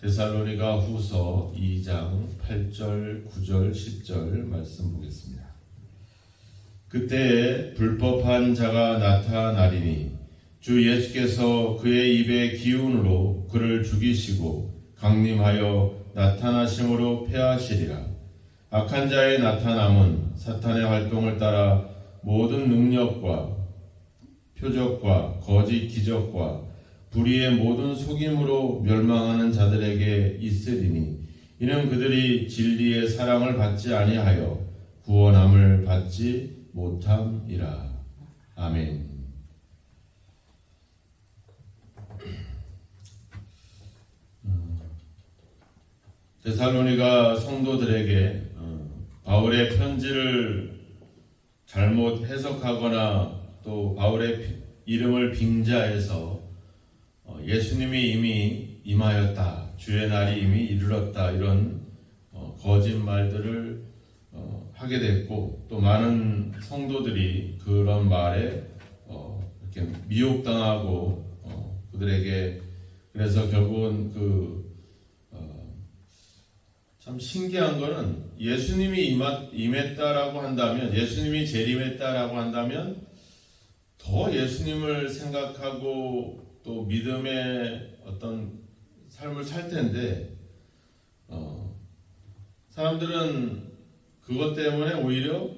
데살로니가 후서 2장 8절, 9절, 10절 말씀 보겠습니다. 그때에 불법한 자가 나타나리니 주 예수께서 그의 입의 기운으로 그를 죽이시고 강림하여 나타나심으로 패하시리라. 악한 자의 나타남은 사탄의 활동을 따라 모든 능력과 표적과 거짓 기적과 불의의 모든 속임으로 멸망하는 자들에게 있으리니 이는 그들이 진리의 사랑을 받지 아니하여 구원함을 받지 못함이라. 아멘. 데살로니가 성도들에게 바울의 편지를 잘못 해석하거나 또 바울의 이름을 빙자해서 예수님이 이미 임하였다, 주의 날이 이미 이르렀다, 이런 거짓말들을 하게 됐고, 또 많은 성도들이 그런 말에 이렇게 미혹당하고 그들에게, 그래서 결국은 참 신기한 거는 예수님이 임했다라고 한다면, 예수님이 재림했다라고 한다면 더 예수님을 생각하고 또 믿음의 어떤 삶을 살 텐데, 사람들은 그것 때문에 오히려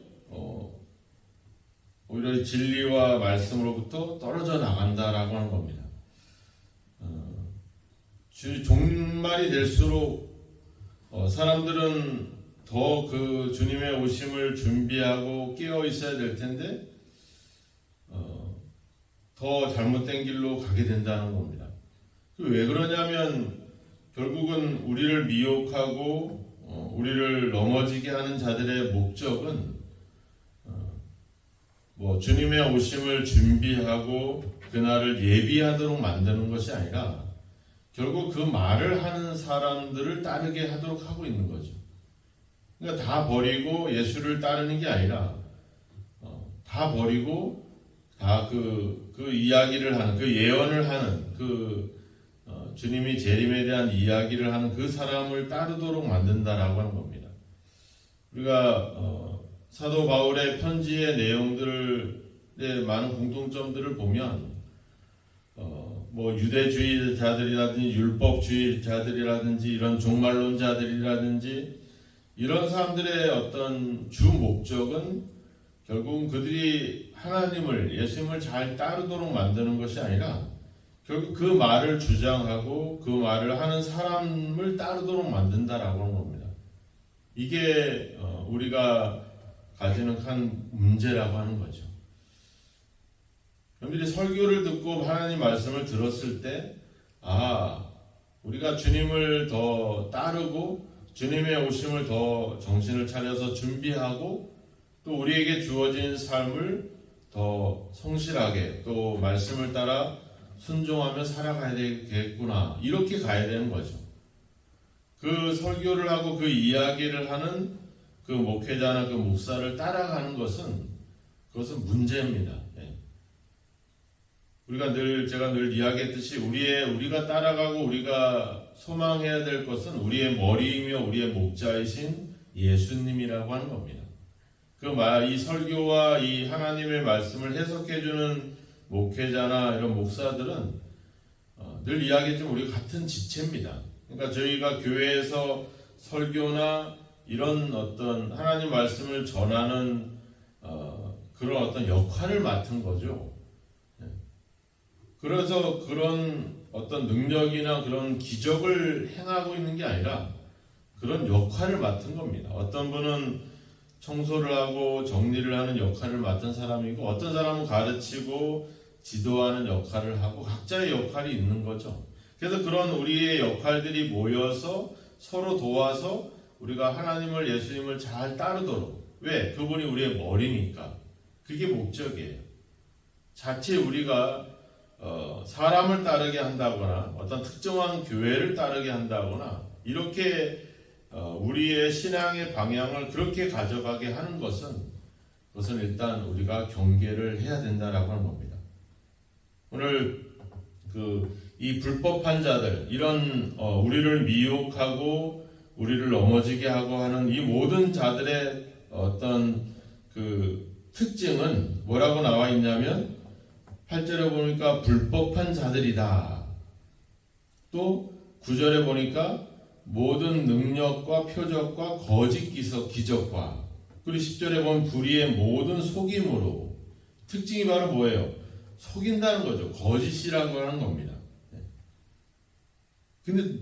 진리와 말씀으로부터 떨어져 나간다라고 하는 겁니다. 종말이 될수록 사람들은 더 그 주님의 오심을 준비하고 깨어 있어야 될 텐데 더 잘못된 길로 가게 된다는 겁니다. 왜 그러냐면 결국은 우리를 미혹하고 우리를 넘어지게 하는 자들의 목적은 주님의 오심을 준비하고 그날을 예비하도록 만드는 것이 아니라 결국 그 말을 하는 사람들을 따르게 하도록 하고 있는 거죠. 그러니까 다 버리고 예수를 따르는 게 아니라 다 버리고 다 그 이야기를 하는, 그 예언을 하는, 주님이 재림에 대한 이야기를 하는 그 사람을 따르도록 만든다라고 하는 겁니다. 우리가 사도 바울의 편지의 내용들의 많은 공통점들을 보면 유대주의자들이라든지 율법주의자들이라든지 이런 종말론자들이라든지 이런 사람들의 어떤 주 목적은 결국은 그들이 하나님을, 예수님을 잘 따르도록 만드는 것이 아니라 결국 그 말을 주장하고 그 말을 하는 사람을 따르도록 만든다라고 하는 겁니다. 이게 우리가 가지는 한 문제라고 하는 거죠. 여러분들이 설교를 듣고 하나님 말씀을 들었을 때, 우리가 주님을 더 따르고 주님의 오심을 더 정신을 차려서 준비하고 또 우리에게 주어진 삶을 더 성실하게 또 말씀을 따라 순종하며 살아가야 되겠구나, 이렇게 가야 되는 거죠. 그 설교를 하고 그 이야기를 하는 그 목회자나 그 목사를 따라가는 그것은 문제입니다. 제가 늘 이야기했듯이 우리가 따라가고 우리가 소망해야 될 것은 우리의 머리이며 우리의 목자이신 예수님이라고 하는 겁니다. 이 설교와 이 하나님의 말씀을 해석해주는 목회자나 이런 목사들은 늘 이야기했지만 우리가 같은 지체입니다. 그러니까 저희가 교회에서 설교나 이런 어떤 하나님 말씀을 전하는 그런 어떤 역할을 맡은 거죠. 그래서 그런 어떤 능력이나 그런 기적을 행하고 있는 게 아니라 그런 역할을 맡은 겁니다. 어떤 분은 청소를 하고 정리를 하는 역할을 맡은 사람이고, 어떤 사람은 가르치고 지도하는 역할을 하고, 각자의 역할이 있는 거죠. 그래서 그런 우리의 역할들이 모여서 서로 도와서 우리가 하나님을, 예수님을 잘 따르도록. 왜? 그분이 우리의 머리니까. 그게 목적이에요. 자칫 우리가 사람을 따르게 한다거나 어떤 특정한 교회를 따르게 한다거나 이렇게 우리의 신앙의 방향을 그렇게 가져가게 하는 그것은 일단 우리가 경계를 해야 된다라고 하는 겁니다. 오늘 이 불법한 자들, 이런 우리를 미혹하고 우리를 넘어지게 하고 하는 이 모든 자들의 어떤 그 특징은 뭐라고 나와 있냐면 8절에 보니까 불법한 자들이다. 또 9절에 보니까 모든 능력과 표적과 거짓 기적과, 그리고 10절에 보면 불의의 모든 속임으로. 특징이 바로 뭐예요? 속인다는 거죠. 거짓이라고 하는 겁니다. 근데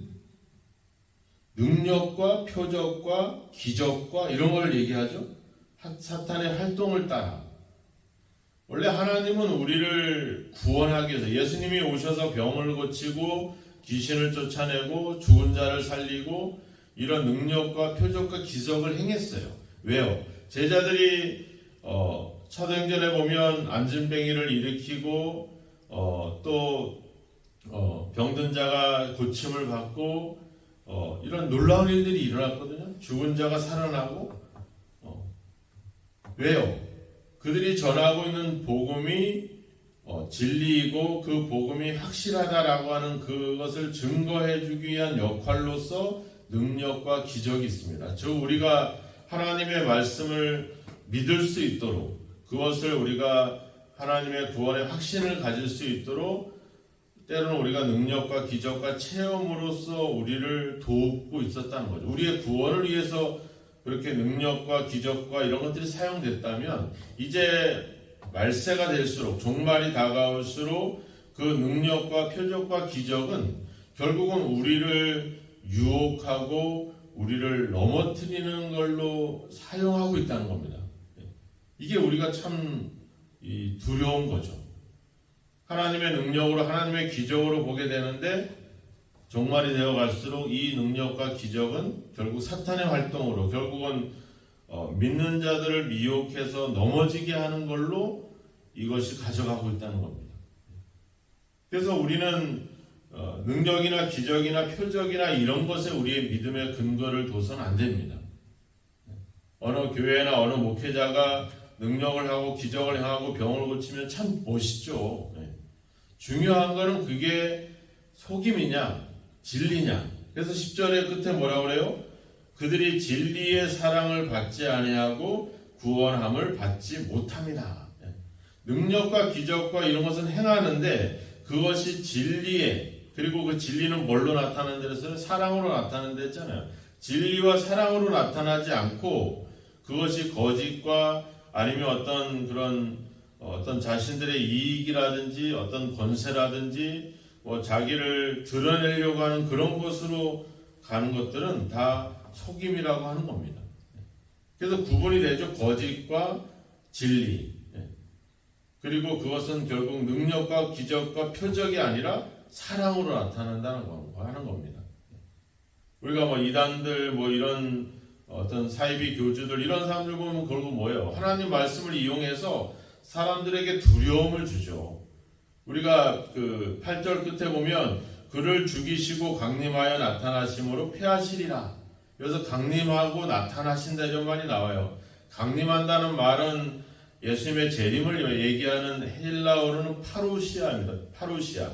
능력과 표적과 기적과 이런 걸 얘기하죠. 사탄의 활동을 따라. 원래 하나님은 우리를 구원하기 위해서 예수님이 오셔서 병을 고치고 귀신을 쫓아내고 죽은 자를 살리고 이런 능력과 표적과 기적을 행했어요. 왜요? 제자들이 사도행전에 보면 안진뱅이를 일으키고 또 병든 자가 고침을 받고 이런 놀라운 일들이 일어났거든요. 죽은 자가 살아나고. 왜요? 그들이 전하고 있는 복음이 진리이고 그 복음이 확실하다라고 하는 그것을 증거해 주기 위한 역할로서 능력과 기적이 있습니다. 즉 우리가 하나님의 말씀을 믿을 수 있도록, 그것을 우리가 하나님의 구원의 확신을 가질 수 있도록 때로는 우리가 능력과 기적과 체험으로서 우리를 돕고 있었다는 거죠. 우리의 구원을 위해서 그렇게 능력과 기적과 이런 것들이 사용됐다면 이제 말세가 될수록, 종말이 다가올수록 그 능력과 표적과 기적은 결국은 우리를 유혹하고 우리를 넘어뜨리는 걸로 사용하고 있다는 겁니다. 이게 우리가 참 두려운 거죠. 하나님의 능력으로, 하나님의 기적으로 보게 되는데 종말이 되어 갈수록 이 능력과 기적은 결국 사탄의 활동으로, 결국은 믿는 자들을 미혹해서 넘어지게 하는 걸로 이것이 가져가고 있다는 겁니다. 그래서 우리는 능력이나 기적이나 표적이나 이런 것에 우리의 믿음의 근거를 둬서는 안 됩니다. 어느 교회나 어느 목회자가 능력을 하고 기적을 행하고 병을 고치면 참 멋있죠. 중요한 거는 그게 속임이냐 진리냐. 그래서 10절의 끝에 뭐라고 그래요? 그들이 진리의 사랑을 받지 아니하고 구원함을 받지 못합니다. 능력과 기적과 이런 것은 행하는데 그것이 진리에, 그리고 그 진리는 뭘로 나타나는 데서 사랑으로 나타나는 데 있잖아요. 진리와 사랑으로 나타나지 않고 그것이 거짓과 아니면 어떤 그런 어떤 자신들의 이익이라든지 어떤 권세라든지 자기를 드러내려고 하는 그런 것으로 가는 것들은 다 속임이라고 하는 겁니다. 그래서 구분이 되죠. 거짓과 진리. 그리고 그것은 결국 능력과 기적과 표적이 아니라 사랑으로 나타난다는 거 하는 겁니다. 우리가 이단들 이런 어떤 사이비 교주들 이런 사람들 보면 결국 뭐예요? 하나님 말씀을 이용해서 사람들에게 두려움을 주죠. 우리가 그 8절 끝에 보면 그를 죽이시고 강림하여 나타나심으로 패하시리라. 여기서 강림하고 나타나신다 이런 말이 나와요. 강림한다는 말은 예수님의 재림을 얘기하는 헬라어로는 파루시아입니다. 파루시아.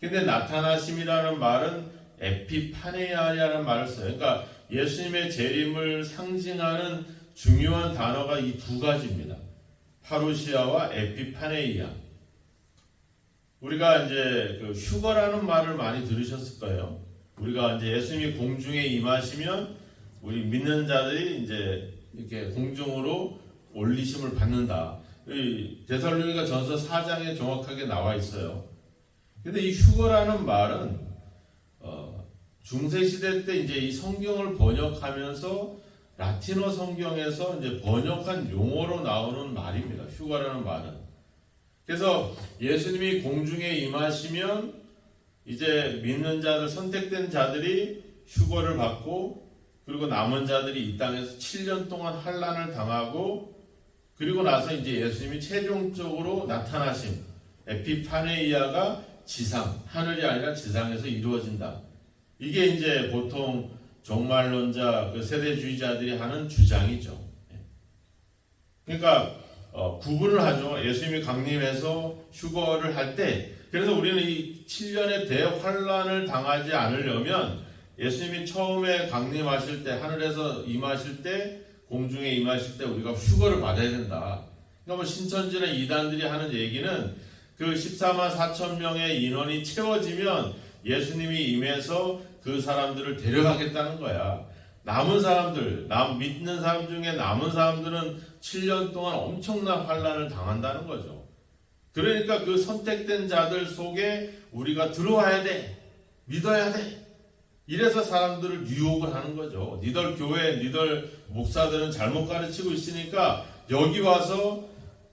근데 나타나심이라는 말은 에피파네아라는 말을 써요. 그러니까 예수님의 재림을 상징하는 중요한 단어가 이 두 가지입니다. 파루시아와 에피파네이아. 우리가 이제 그 휴거라는 말을 많이 들으셨을 거예요. 우리가 이제 예수님이 공중에 임하시면 우리 믿는 자들이 이제 이렇게 공중으로 올리심을 받는다. 데살로니가 전서 4장에 정확하게 나와 있어요. 근데 이 휴거라는 말은 중세 시대 때 이제 이 성경을 번역하면서 라틴어 성경에서 이제 번역한 용어로 나오는 말입니다. 휴거라는 말은. 그래서 예수님이 공중에 임하시면 이제 믿는 자들, 선택된 자들이 휴거를 받고, 그리고 남은 자들이 이 땅에서 7년 동안 환난을 당하고, 그리고 나서 이제 예수님이 최종적으로 나타나심, 에피파네이아가 지상, 하늘이 아니라 지상에서 이루어진다. 이게 이제 보통 종말론자, 그 세대주의자들이 하는 주장이죠. 그러니까 구분을 하죠. 예수님이 강림해서 휴거를 할 때 그래서 우리는 이 7년의 대환란을 당하지 않으려면 예수님이 처음에 강림하실 때, 하늘에서 임하실 때, 공중에 임하실 때 우리가 휴거를 받아야 된다. 그러니까 뭐 신천지나 이단들이 하는 얘기는 그 14만 4천 명의 인원이 채워지면 예수님이 임해서 그 사람들을 데려가겠다는 거야. 남은 사람들, 믿는 사람 중에 남은 사람들은 7년 동안 엄청난 환란을 당한다는 거죠. 그러니까 그 선택된 자들 속에 우리가 들어와야 돼. 믿어야 돼. 이래서 사람들을 유혹을 하는 거죠. 니들 교회, 니들 목사들은 잘못 가르치고 있으니까 여기 와서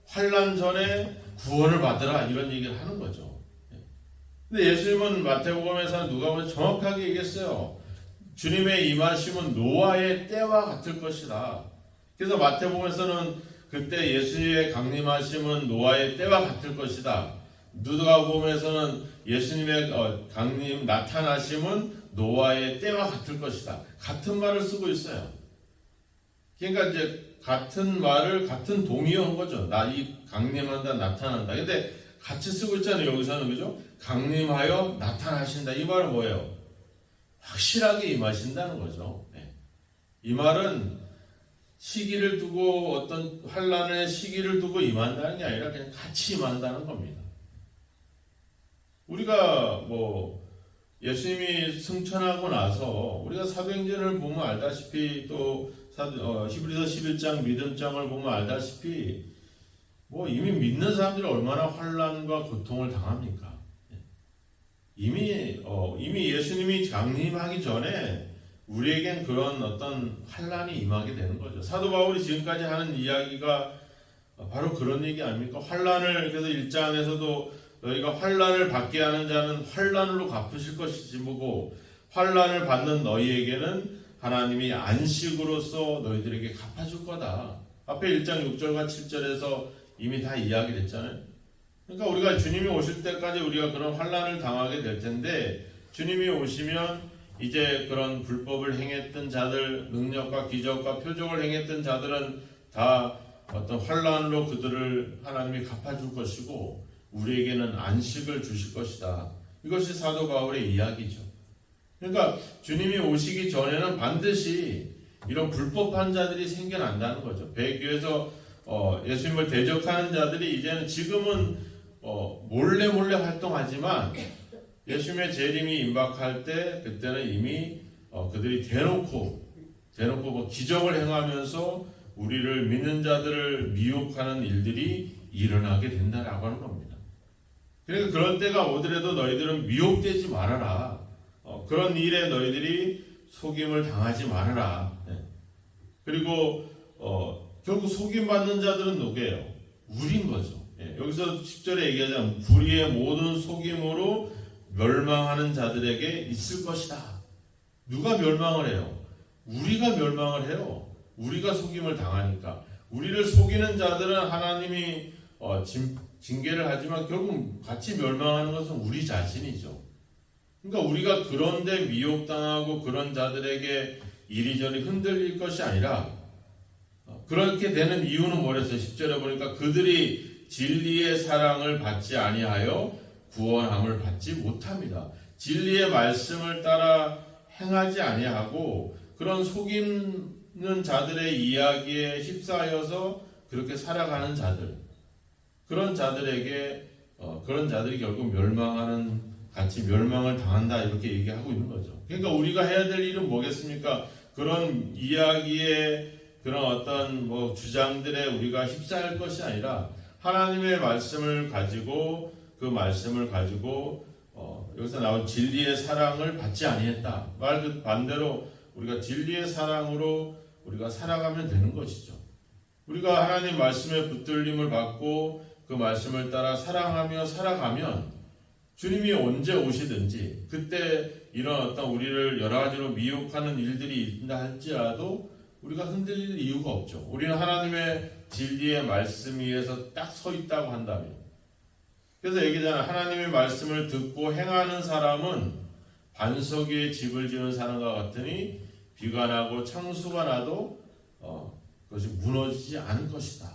환란 전에 구원을 받으라, 이런 얘기를 하는 거죠. 근데 예수님은 마태복음에서는 누가 보면 정확하게 얘기했어요. 주님의 임하심은 노아의 때와 같을 것이다. 그래서 마태복음에서는 그때 예수의 강림하심은 노아의 때와 같을 것이다. 누가복음에서는 예수님의 강림 나타나심은 노아의 때와 같을 것이다. 같은 말을 쓰고 있어요. 그러니까 이제 같은 말을 같은 동의어인 거죠. 이 강림한다, 나타난다. 근데 같이 쓰고 있잖아요. 여기서는, 그죠? 강림하여 나타나신다. 이 말은 뭐예요? 확실하게 임하신다는 거죠. 네. 이 말은 시기를 두고, 어떤 환란의 시기를 두고 임한다는 게 아니라 그냥 같이 임한다는 겁니다. 우리가 예수님이 승천하고 나서 우리가 사도행전을 보면 알다시피, 또 히브리서 11장 믿음장을 보면 알다시피 이미 믿는 사람들이 얼마나 환란과 고통을 당합니까? 이미 예수님이 장림하기 전에 우리에겐 그런 어떤 환란이 임하게 되는 거죠. 사도 바울이 지금까지 하는 이야기가 바로 그런 얘기 아닙니까? 환란을, 그래서 1장에서도 너희가 환란을 받게 하는 자는 환란으로 갚으실 것이지 뭐고, 환란을 받는 너희에게는 하나님이 안식으로서 너희들에게 갚아줄 거다. 앞에 1장 6절과 7절에서 이미 다 이야기됐잖아요. 그러니까 우리가 주님이 오실 때까지 우리가 그런 환란을 당하게 될 텐데, 주님이 오시면 이제 그런 불법을 행했던 자들, 능력과 기적과 표적을 행했던 자들은 다 어떤 환란으로 그들을 하나님이 갚아줄 것이고, 우리에게는 안식을 주실 것이다. 이것이 사도 바울의 이야기죠. 그러니까 주님이 오시기 전에는 반드시 이런 불법한 자들이 생겨난다는 거죠. 배교에서 예수님을 대적하는 자들이 이제는 지금은 몰래 활동하지만 예수님의 재림이 임박할 때, 그때는 이미 그들이 대놓고 기적을 행하면서 우리를 믿는 자들을 미혹하는 일들이 일어나게 된다라고 하는 겁니다. 그러니까 그런 때가 오더라도 너희들은 미혹되지 말아라. 그런 일에 너희들이 속임을 당하지 말아라. 네. 그리고 결국 속임받는 자들은 누구예요? 우리인 거죠. 네. 여기서 10절에 얘기하자면 불의의 모든 속임으로 멸망하는 자들에게 있을 것이다. 누가 멸망을 해요? 우리가 멸망을 해요. 우리가 속임을 당하니까. 우리를 속이는 자들은 하나님이 징계를 하지만 결국 같이 멸망하는 것은 우리 자신이죠. 그러니까 우리가 그런데 미혹당하고 그런 자들에게 이리저리 흔들릴 것이 아니라, 그렇게 되는 이유는 뭐랬어요? 10절에 보니까 그들이 진리의 사랑을 받지 아니하여 구원함을 받지 못합니다. 진리의 말씀을 따라 행하지 아니하고 그런 속이는 자들의 이야기에 휩싸여서 그렇게 살아가는 자들, 그런 자들에게 그런 자들이 결국 같이 멸망을 당한다, 이렇게 얘기하고 있는 거죠. 그러니까 우리가 해야 될 일은 뭐겠습니까? 그런 이야기에, 그런 어떤 주장들에 우리가 휩싸일 것이 아니라 하나님의 말씀을 가지고, 그 말씀을 가지고 여기서 나온 진리의 사랑을 받지 아니했다. 말 그 반대로 우리가 진리의 사랑으로 우리가 살아가면 되는 것이죠. 우리가 하나님 말씀에 붙들림을 받고 그 말씀을 따라 사랑하며 살아가면 주님이 언제 오시든지 그때 이런 어떤 우리를 여러 가지로 미혹하는 일들이 있다 할지라도 우리가 흔들릴 이유가 없죠. 우리는 하나님의 진리의 말씀 위에서 딱 서 있다고 한다면. 그래서 얘기잖아요. 하나님의 말씀을 듣고 행하는 사람은 반석 위에 집을 지은 사람과 같으니 비가 나고 창수가 나도 그것이 무너지지 않을 것이다.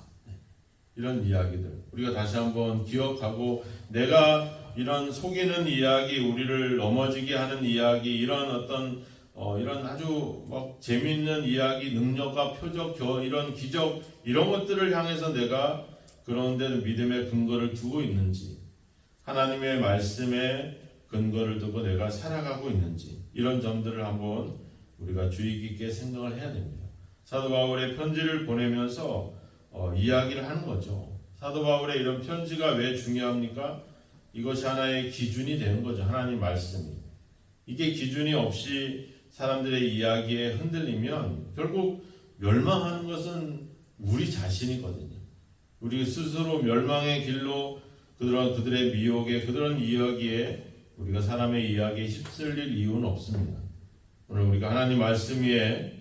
이런 이야기들 우리가 다시 한번 기억하고, 내가 이런 속이는 이야기, 우리를 넘어지게 하는 이야기, 이런 어떤 이런 아주 막 재미있는 이야기, 능력과 표적, 이런 기적, 이런 것들을 향해서 내가 그런데 믿음의 근거를 두고 있는지, 하나님의 말씀에 근거를 두고 내가 살아가고 있는지, 이런 점들을 한번 우리가 주의 깊게 생각을 해야 됩니다. 사도 바울의 편지를 보내면서 이야기를 하는 거죠. 사도 바울의 이런 편지가 왜 중요합니까? 이것이 하나의 기준이 되는 거죠. 하나님 말씀이. 이게 기준이 없이 사람들의 이야기에 흔들리면 결국 멸망하는 것은 우리 자신이거든요. 우리 스스로 멸망의 길로 그들의 미혹에, 그들의 이야기에, 우리가 사람의 이야기에 휩쓸릴 이유는 없습니다. 오늘 우리가 하나님 말씀 위에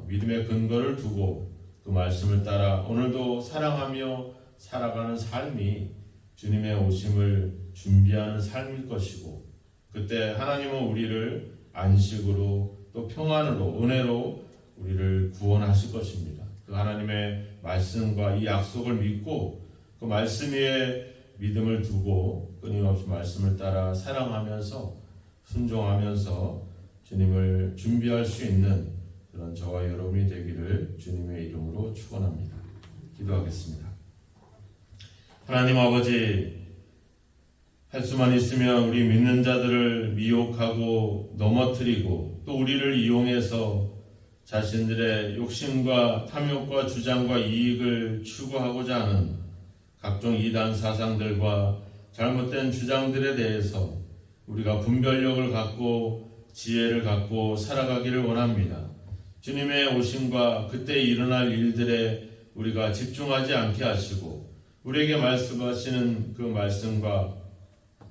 믿음의 근거를 두고 그 말씀을 따라 오늘도 사랑하며 살아가는 삶이 주님의 오심을 준비하는 삶일 것이고, 그때 하나님은 우리를 안식으로 또 평안으로 은혜로 우리를 구원하실 것입니다. 그 하나님의 말씀과 이 약속을 믿고 그 말씀 위에 믿음을 두고 끊임없이 말씀을 따라 사랑하면서 순종하면서 주님을 준비할 수 있는 그런 저와 여러분이 되기를 주님의 이름으로 축원합니다. 기도하겠습니다. 하나님 아버지, 할 수만 있으면 우리 믿는 자들을 미혹하고 넘어뜨리고 또 우리를 이용해서 자신들의 욕심과 탐욕과 주장과 이익을 추구하고자 하는 각종 이단 사상들과 잘못된 주장들에 대해서 우리가 분별력을 갖고 지혜를 갖고 살아가기를 원합니다. 주님의 오심과 그때 일어날 일들에 우리가 집중하지 않게 하시고 우리에게 말씀하시는 그 말씀과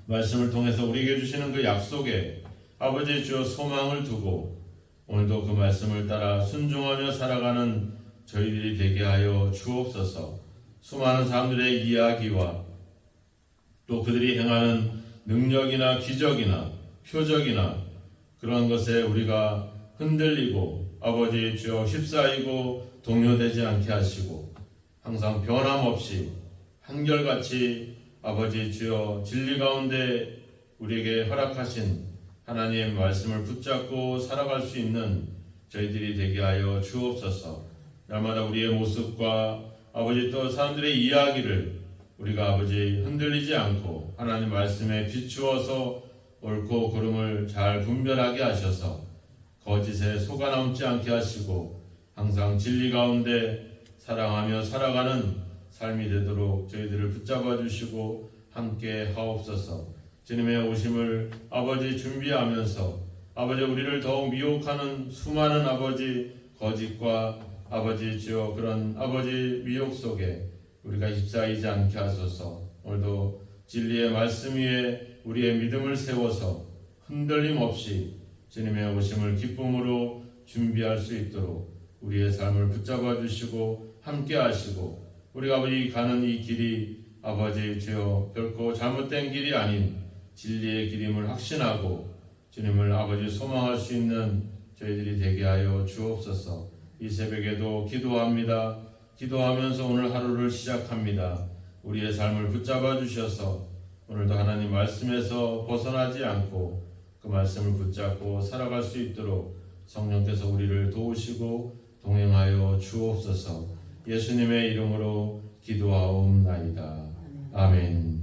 말씀을 통해서 우리에게 주시는 그 약속에 아버지 주여 소망을 두고 오늘도 그 말씀을 따라 순종하며 살아가는 저희들이 되게 하여 주옵소서. 수많은 사람들의 이야기와 또 그들이 행하는 능력이나 기적이나 표적이나 그런 것에 우리가 흔들리고 아버지 주여 휩싸이고 동요되지 않게 하시고 항상 변함없이 한결같이 아버지 주여 진리 가운데 우리에게 허락하신 하나님의 말씀을 붙잡고 살아갈 수 있는 저희들이 되게 하여 주옵소서. 날마다 우리의 모습과 아버지 또 사람들의 이야기를 우리가 아버지 흔들리지 않고 하나님 말씀에 비추어서 옳고 그름을 잘 분별하게 하셔서 거짓에 속아 남지 않게 하시고 항상 진리 가운데 사랑하며 살아가는 삶이 되도록 저희들을 붙잡아 주시고 함께 하옵소서. 주님의 오심을 아버지 준비하면서 아버지 우리를 더욱 미혹하는 수많은 아버지 거짓과 아버지 주여 그런 아버지 미혹 속에 우리가 휩싸이지 않게 하소서. 오늘도 진리의 말씀 위에 우리의 믿음을 세워서 흔들림 없이 주님의 오심을 기쁨으로 준비할 수 있도록 우리의 삶을 붙잡아 주시고 함께 하시고 우리가 아버지 가는 이 길이 아버지 주여 결코 잘못된 길이 아닌 진리의 길임을 확신하고 주님을 아버지 소망할 수 있는 저희들이 되게 하여 주옵소서. 이 새벽에도 기도합니다. 기도하면서 오늘 하루를 시작합니다. 우리의 삶을 붙잡아 주셔서 오늘도 하나님 말씀에서 벗어나지 않고 그 말씀을 붙잡고 살아갈 수 있도록 성령께서 우리를 도우시고 동행하여 주옵소서. 예수님의 이름으로 기도하옵나이다. 아멘.